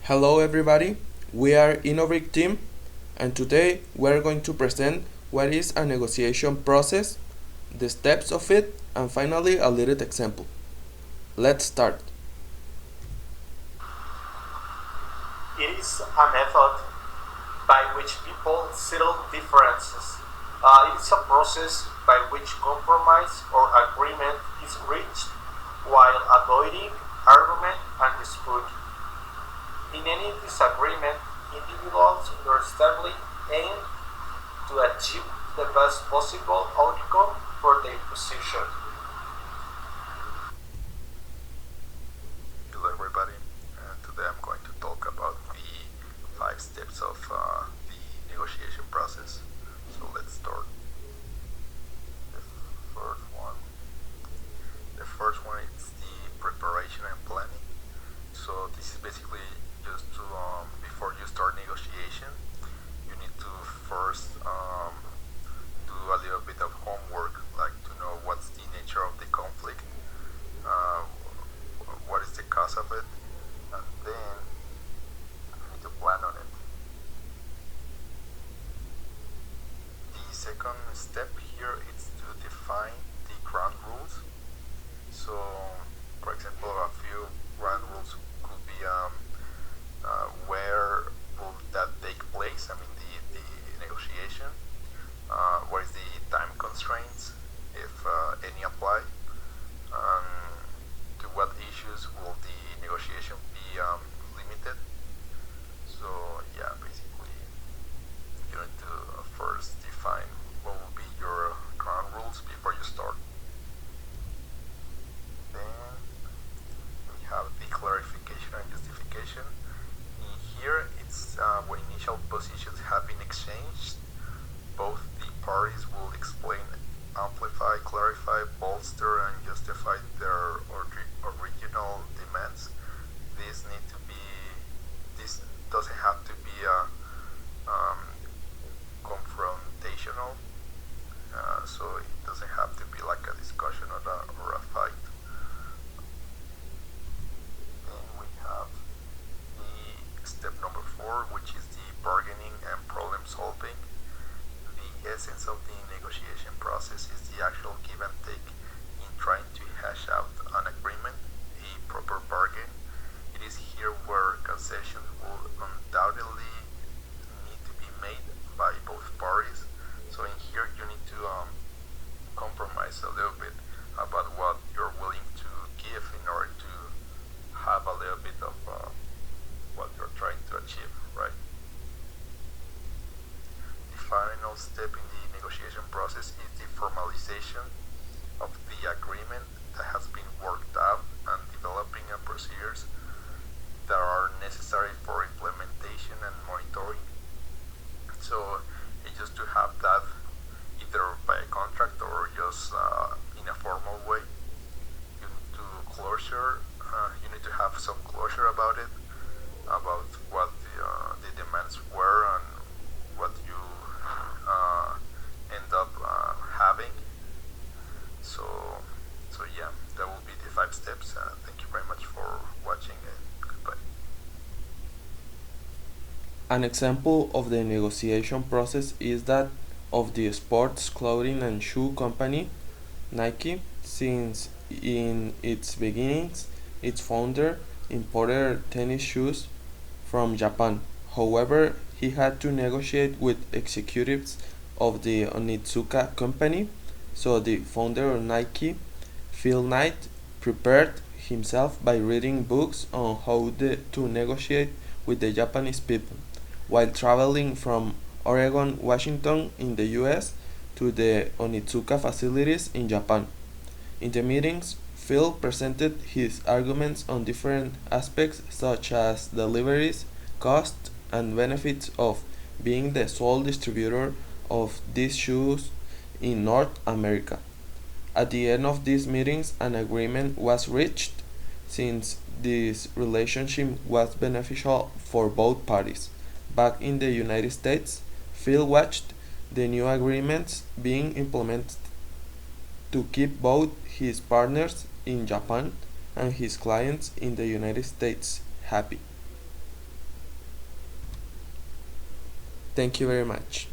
Hello everybody, we are Innobrick team and today we're going to present what is a negotiation process, the steps of it, and finally a little example. Let's start. It is a method by which people settle differences. It is a process by which compromise or agreement is reached while avoiding argument and dispute. In any disagreement, individuals understandably aim to achieve the best possible outcome for their position. Hello, everybody. Today I'm going to talk about the 5 steps of the negotiation process. So let's start. The first one. The first one is the preparation and planning. So this is basically just to before you start negotiation, you need to first do a little bit of homework, like to know what's the nature of the conflict, uh, what is the cause of it, and then you need to plan on it. The second step here is to define the ground rules. So, for example, a few ground rules could be where will that take place? I mean, the negotiation. What is the time constraints, if any apply? To what issues will the negotiation be limited? So yeah, basically you need to first define what will be your ground rules before you start. Then we have the clarification and justification. In here, it's when initial positions have been exchanged, both the parties will explain, amplify, clarify, bolster, and justify their original demands. These need to be. This doesn't have to be um, confrontational, so it doesn't have to be like a discussion or a fight. Then we have the step number 4, which is the bargaining and problem solving. The essence of the negotiation process is the actual give and take in trying to hash out an agreement, a proper bargain. It is here where concessions will undoubtedly need to be made by both parties. So in here you need to compromise a little bit about what you're willing to give in order to have a little bit of what you're trying to achieve, right? The final step in the negotiation process is the formalization of the agreement that has been worked out and developing procedures that are necessary for implementation and monitoring. So it's just to have that either by a contract or just in a formal way. You need to closure. You need to have some closure about it, about what the demands were and what you end up having. So, so yeah, that will be the 5 steps. Thank you very much for watching and goodbye. An example of the negotiation process is that of the sports clothing and shoe company Nike, since in its beginnings its founder imported tennis shoes from Japan. However, he had to negotiate with executives of the Onitsuka company, so the founder of Nike, Phil Knight, prepared himself by reading books on how to negotiate with the Japanese people while traveling from Oregon, Washington in the US to the Onitsuka facilities in Japan. In the meetings, Phil presented his arguments on different aspects such as deliveries, cost, and benefits of being the sole distributor of these shoes in North America. At the end of these meetings, an agreement was reached since this relationship was beneficial for both parties. Back in the United States, Phil watched the new agreements being implemented to keep both his partners in Japan and his clients in the United States happy. Thank you very much.